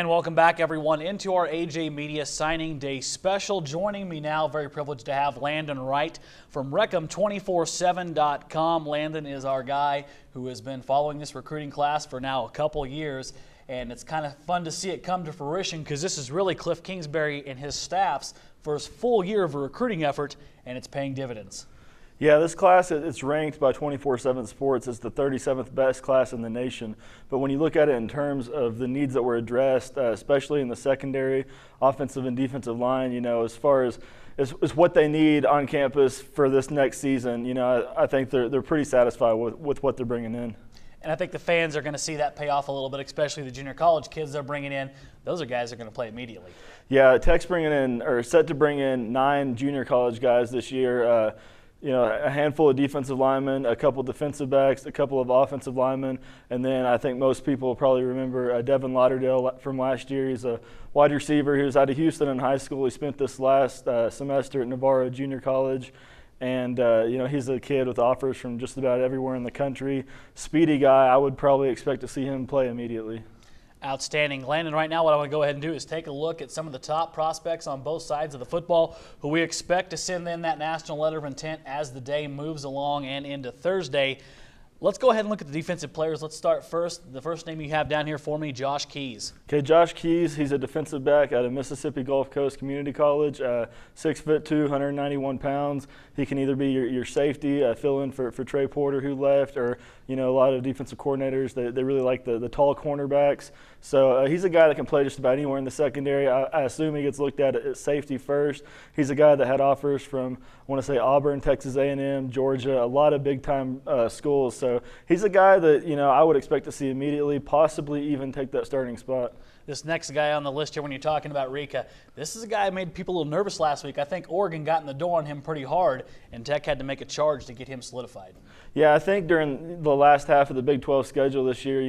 And welcome back, everyone, into our AJ Media Signing Day special. Joining me now, very privileged to have Landon Wright from Wreckham247.com. Landon is our guy who has been following this recruiting class for now a couple years, and it's kind of fun to see it come to fruition because this is really Cliff Kingsbury and his staff's first full year of a recruiting effort, and it's paying dividends. Yeah, this class, it's ranked by 24/7 Sports as the 37th best class in the nation. But when you look at it in terms of the needs that were addressed, especially in the secondary, offensive and defensive line, as far as what they need on campus for this next season, I think they're pretty satisfied with what they're bringing in. And I think the fans are going to see that pay off a little bit, especially the junior college kids they're bringing in. Those are guys that are going to play immediately. Yeah, Tech's set to bring in 9 junior college guys this year. A handful of defensive linemen, a couple defensive backs, a couple of offensive linemen, and then I think most people will probably remember Devon Lauderdale from last year. He's a wide receiver. He was out of Houston in high school. He spent this last semester at Navarro Junior College, and he's a kid with offers from just about everywhere in the country. Speedy guy. I would probably expect to see him play immediately. Outstanding. Landon, right now what I want to go ahead and do is take a look at some of the top prospects on both sides of the football who we expect to send in that national letter of intent as the day moves along and into Thursday. Let's go ahead and look at the defensive players. Let's start first. The first name you have down here for me, Josh Keys. Okay, Josh Keys, he's a defensive back out of Mississippi Gulf Coast Community College, 6'2", 191 pounds. He can either be your safety, fill in for Trey Porter who left, or a lot of defensive coordinators, they really like the tall cornerbacks. So he's a guy that can play just about anywhere in the secondary. I assume he gets looked at safety first. He's a guy that had offers from, I want to say, Auburn, Texas A&M, Georgia, a lot of big-time schools. So he's a guy that, I would expect to see immediately, possibly even take that starting spot. This next guy on the list here, when you're talking about Rica, this is a guy who made people a little nervous last week. I think Oregon got in the door on him pretty hard, and Tech had to make a charge to get him solidified. Yeah, I think during the last half of the Big 12 schedule this year,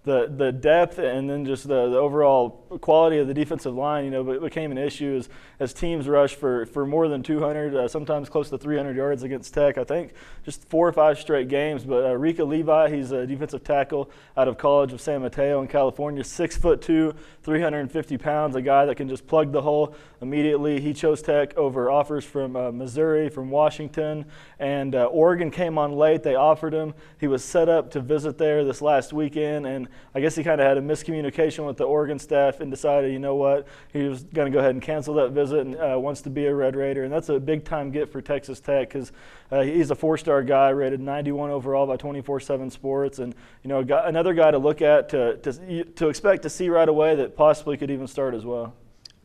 the depth and then just the overall quality of the defensive line, became an issue as teams rushed for more than 200, sometimes close to 300 yards against Tech. I think just 4 or 5 straight games. But Rica Levi, he's a defensive tackle out of College of San Mateo in California, 6'2", 350 pounds, a guy that can just plug the hole immediately. He chose Tech over offers from Missouri, from Washington, and Oregon came on late. They offered him. He was set up to visit there this last weekend, and I guess he kind of had a miscommunication with the Oregon staff and decided, he was going to go ahead and cancel that visit and wants to be a Red Raider. And that's a big-time get for Texas Tech because he's a 4-star guy, rated 91 overall by 24/7 Sports, and another guy to look at to expect to see right away that possibly could even start as well.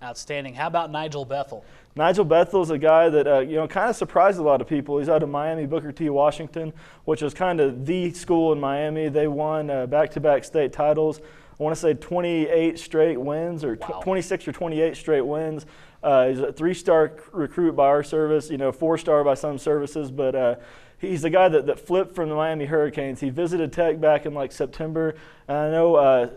Outstanding. How about Nigel Bethel? Nigel Bethel is a guy that kind of surprised a lot of people. He's out of Miami Booker T. Washington, which is kind of the school in Miami. They won back-to-back state titles. I want to say 28 straight wins, or 26 or 28 straight wins. He's a 3-star recruit by our service, 4-star by some services, but he's a guy that flipped from the Miami Hurricanes. He visited Tech back in September. And I know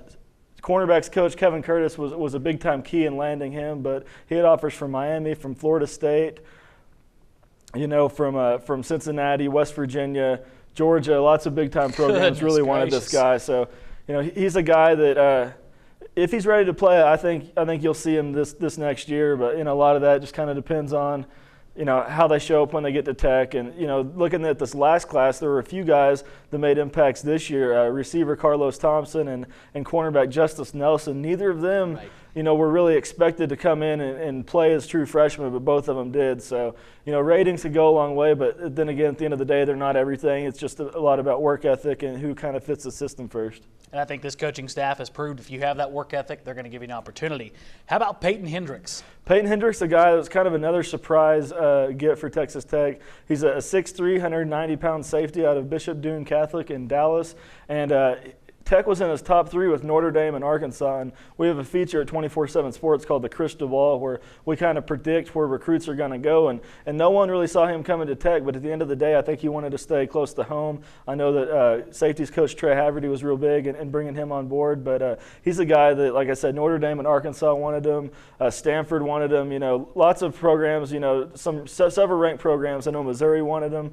cornerbacks coach Kevin Curtis was a big-time key in landing him, but he had offers from Miami, from Florida State, from Cincinnati, West Virginia, Georgia. Lots of big-time programs really wanted this guy. So, he's a guy that if he's ready to play, I think you'll see him this next year. But a lot of that just kind of depends on how they show up when they get to Tech. And, looking at this last class, there were a few guys that made impacts this year. Receiver Carlos Thompson and cornerback Justice Nelson. Neither of them, were really expected to come in and play as true freshmen, but both of them did. So, ratings could go a long way, but then again, at the end of the day, they're not everything. It's just a lot about work ethic and who kind of fits the system first. And I think this coaching staff has proved if you have that work ethic, they're going to give you an opportunity. How about Peyton Hendricks? Peyton Hendricks, a guy that was kind of another surprise get for Texas Tech. He's a 6'3", 190-pound safety out of Bishop Dune Catholic in Dallas. And Tech was in his top 3 with Notre Dame and Arkansas, and we have a feature at 24/7 Sports called the Crystal Ball where we kind of predict where recruits are going to go, and no one really saw him coming to Tech, but at the end of the day, I think he wanted to stay close to home. I know that safeties coach Trey Haverty was real big in bringing him on board, but he's a guy that, like I said, Notre Dame and Arkansas wanted him, Stanford wanted him, lots of programs, several ranked programs. I know Missouri wanted him,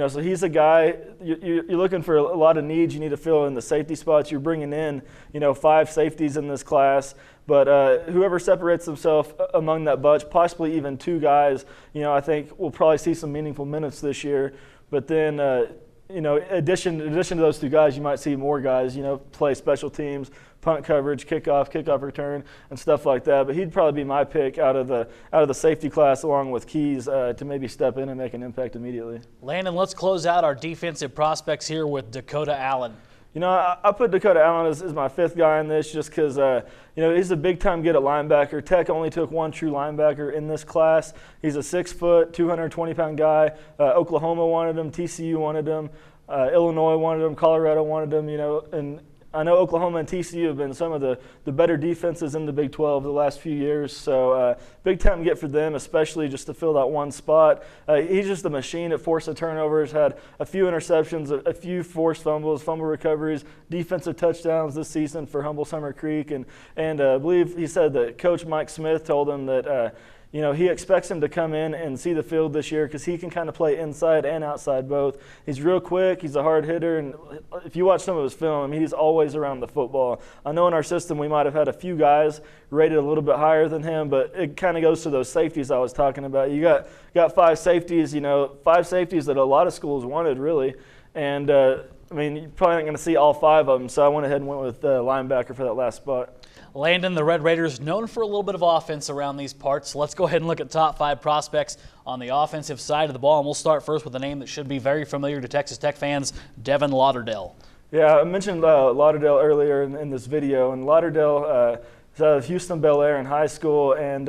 so he's a guy, you're looking for a lot of needs you need to fill in the safety spot. spots. You're bringing in, 5 safeties in this class. But whoever separates themselves among that bunch, possibly even 2 guys, I think we'll probably see some meaningful minutes this year. But then, in addition to those 2 guys, you might see more guys, play special teams, punt coverage, kickoff return, and stuff like that. But he'd probably be my pick out of the safety class, along with Keys, to maybe step in and make an impact immediately. Landon, let's close out our defensive prospects here with Dakota Allen. I put Dakota Allen as my 5th guy in this just because, he's a big-time get at linebacker. Tech only took 1 true linebacker in this class. He's a 6-foot, 220-pound guy. Oklahoma wanted him. TCU wanted him. Illinois wanted him. Colorado wanted him, and I know Oklahoma and TCU have been some of the better defenses in the Big 12 the last few years, so big-time get for them, especially just to fill that 1 spot. He's just a machine at forcing turnovers, had a few interceptions, a few forced fumbles, fumble recoveries, defensive touchdowns this season for Humble Summer Creek, and I believe he said that Coach Mike Smith told him that he expects him to come in and see the field this year because he can kind of play inside and outside both. He's real quick. He's a hard hitter. And if you watch some of his film, he's always around the football. I know in our system we might have had a few guys rated a little bit higher than him, but it kind of goes to those safeties I was talking about. You got 5 safeties, 5 safeties that a lot of schools wanted, really. And, you're probably not going to see all 5 of them, so I went ahead and went with linebacker for that last spot. Landon, the Red Raiders, known for a little bit of offense around these parts. Let's go ahead and look at top 5 prospects on the offensive side of the ball, and we'll start first with a name that should be very familiar to Texas Tech fans, Devon Lauderdale. Yeah, I mentioned Lauderdale earlier in this video, and Lauderdale is out of Houston Bel Air in high school and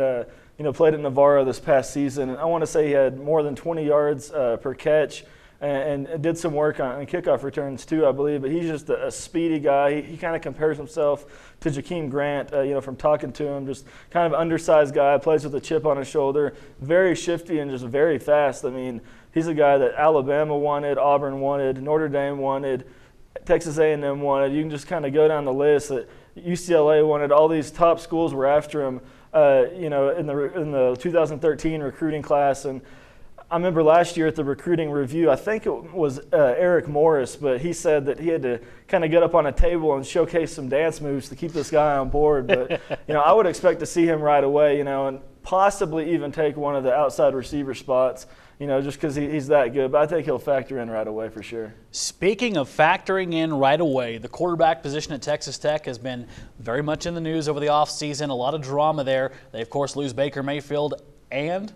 played at Navarro this past season. And I want to say he had more than 20 yards per catch. And did some work on kickoff returns too, I believe. But he's just a speedy guy. He kind of compares himself to Jakeem Grant, from talking to him. Just kind of undersized guy, plays with a chip on his shoulder, very shifty and just very fast. He's a guy that Alabama wanted, Auburn wanted, Notre Dame wanted, Texas A&M wanted. You can just kind of go down the list that UCLA wanted. All these top schools were after him, in the 2013 recruiting class. And I remember last year at the recruiting review, I think it was Eric Morris, but he said that he had to kind of get up on a table and showcase some dance moves to keep this guy on board. But, I would expect to see him right away, and possibly even take one of the outside receiver spots, just because he's that good. But I think he'll factor in right away for sure. Speaking of factoring in right away, the quarterback position at Texas Tech has been very much in the news over the offseason. A lot of drama there. They, of course, lose Baker Mayfield and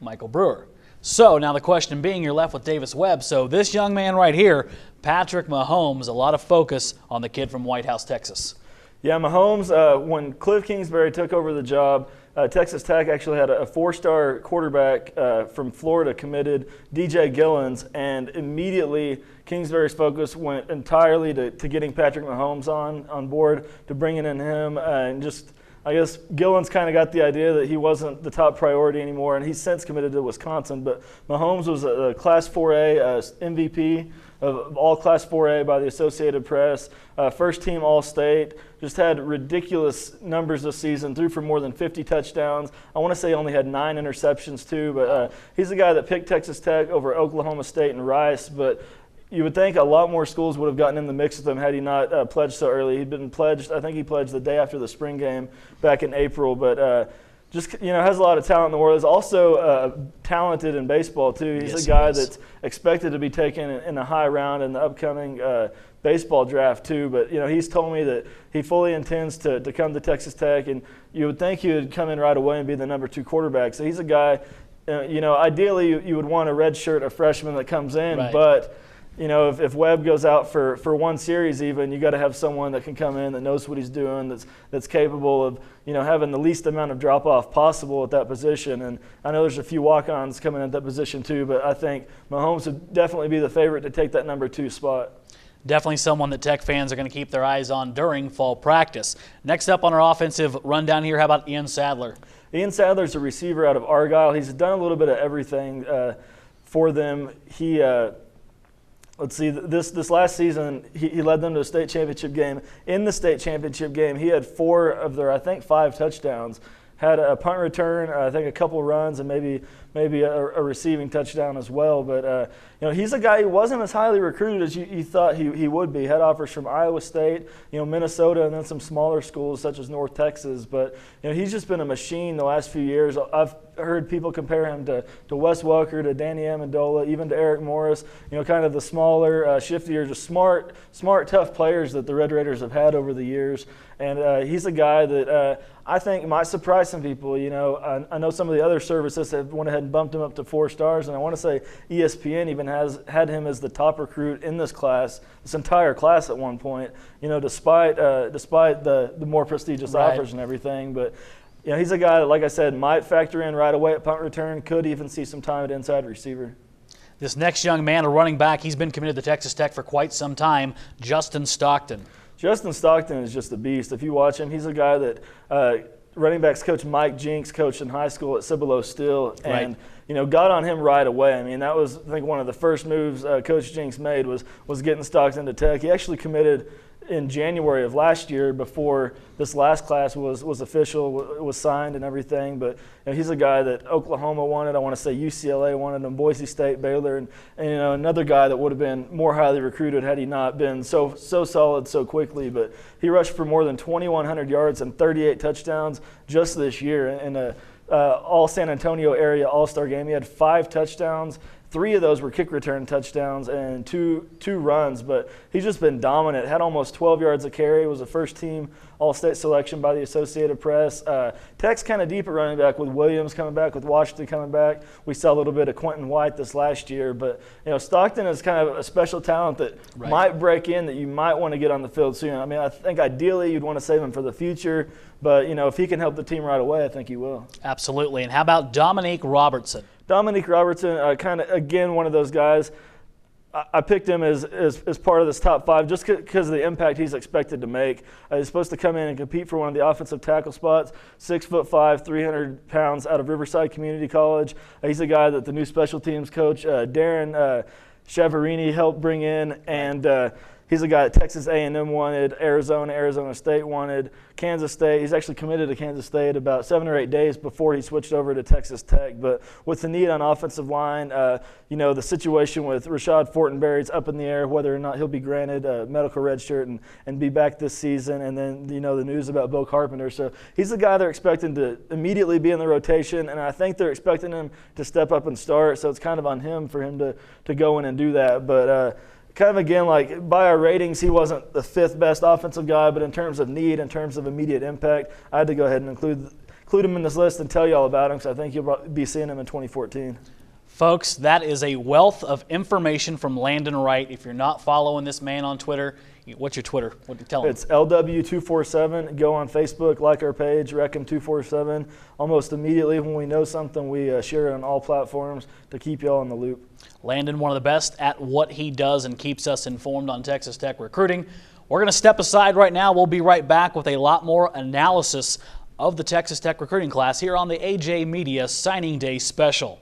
Michael Brewer. So now the question being, you're left with Davis Webb. So this young man right here, Patrick Mahomes, a lot of focus on the kid from White House, Texas. Yeah, Mahomes, when Cliff Kingsbury took over the job, Texas Tech actually had a 4-star quarterback from Florida committed, DJ Gillens, and immediately Kingsbury's focus went entirely to getting Patrick Mahomes on board, to bringing in him, and just – I guess Gillens kind of got the idea that he wasn't the top priority anymore, and he's since committed to Wisconsin. But Mahomes was a Class 4A MVP of all Class 4A by the Associated Press, first-team All-State, just had ridiculous numbers this season, threw for more than 50 touchdowns. I want to say he only had 9 interceptions too, but he's the guy that picked Texas Tech over Oklahoma State and Rice. But you would think a lot more schools would have gotten in the mix with him had he not pledged so early. He'd been pledged, I think he pledged the day after the spring game back in April, but just, has a lot of talent in the world. He's also talented in baseball too. He's a guy that's expected to be taken in a high round in the upcoming baseball draft too, but he's told me that he fully intends to come to Texas Tech, and you would think he would come in right away and be the number 2 quarterback. So he's a guy, ideally you would want a redshirt, a freshman that comes in, right. But if Webb goes out for 1 series even, you got to have someone that can come in that knows what he's doing, that's capable of, having the least amount of drop-off possible at that position. And I know there's a few walk-ons coming at that position too, but I think Mahomes would definitely be the favorite to take that number 2 spot. Definitely someone that Tech fans are going to keep their eyes on during fall practice. Next up on our offensive rundown here, how about Ian Sadler? Ian Sadler's a receiver out of Argyle. He's done a little bit of everything for them. He let's see, this last season, he led them to a state championship game. In the state championship game, he had 4 of their, I think, 5 touchdowns. Had a punt return, I think a couple runs, and maybe maybe a receiving touchdown as well. But he's a guy who wasn't as highly recruited as you thought he would be. Had offers from Iowa State, Minnesota, and then some smaller schools such as North Texas. But he's just been a machine the last few years. I've heard people compare him to Wes Welker, to Danny Amendola, even to Eric Morris. Kind of the smaller, shiftier, just smart, tough players that the Red Raiders have had over the years. And he's a guy that I think might surprise some people. I know some of the other services have went ahead and bumped him up to 4 stars, and I want to say ESPN even had him as the top recruit in this class, this entire class at one point. Despite the more prestigious offers and everything, but. He's a guy that, like I said, might factor in right away at punt return, could even see some time at inside receiver. This next young man, a running back, he's been committed to Texas Tech for quite some time, Justin Stockton. Justin Stockton is just a beast. If you watch him, he's a guy that running backs coach Mike Jinks coached in high school at Cibolo Still, and got on him right away. I mean, that was, I think, one of the first moves Coach Jinks made was getting Stockton to Tech. He actually committed in January of last year before this last class was official, was signed and everything. But he's a guy that Oklahoma wanted. I want to say UCLA wanted him, Boise State, Baylor, and another guy that would have been more highly recruited had he not been so solid so quickly. But he rushed for more than 2,100 yards and 38 touchdowns just this year in a all San Antonio area All-Star game. He had 5 touchdowns. 3 of those were kick return touchdowns and two runs, but he's just been dominant. Had almost 12 yards a carry. Was a first-team All-State selection by the Associated Press. Tech's kind of deep at running back with Williams coming back, with Washington coming back. We saw a little bit of Quentin White this last year, but Stockton is kind of a special talent that might break in, that you might want to get on the field soon. I mean, I think ideally you'd want to save him for the future, but if he can help the team right away, I think he will. Absolutely. And how about Dominique Robertson? Dominique Robertson, kind of, again, one of those guys. I picked him as part of this top 5 just because of the impact he's expected to make. He's supposed to come in and compete for one of the offensive tackle spots, 6'5", 300 pounds, out of Riverside Community College. He's a guy that the new special teams coach, Darren Chavarini, helped bring in, and he's a guy that Texas A&M wanted, Arizona State wanted, Kansas State. He's actually committed to Kansas State about 7 or 8 days before he switched over to Texas Tech. But with the need on offensive line, the situation with Rashad Fortenberry's up in the air, whether or not he'll be granted a medical red shirt and be back this season. And then, the news about Bo Carpenter. So he's the guy they're expecting to immediately be in the rotation, and I think they're expecting him to step up and start. So it's kind of on him for him to go in and do that. But kind of, again, like by our ratings, he wasn't the 5th best offensive guy, but in terms of need, in terms of immediate impact, I had to go ahead and include him in this list and tell you all about him, because I think you'll be seeing him in 2014. Folks, that is a wealth of information from Landon Wright. If you're not following this man on Twitter, what's your Twitter? What do you tell him? It's LW247. Go on Facebook, like our page, Reckham247. Almost immediately when we know something, we share it on all platforms to keep you all in the loop. Landon, one of the best at what he does and keeps us informed on Texas Tech recruiting. We're going to step aside right now. We'll be right back with a lot more analysis of the Texas Tech recruiting class here on the AJ Media Signing Day Special.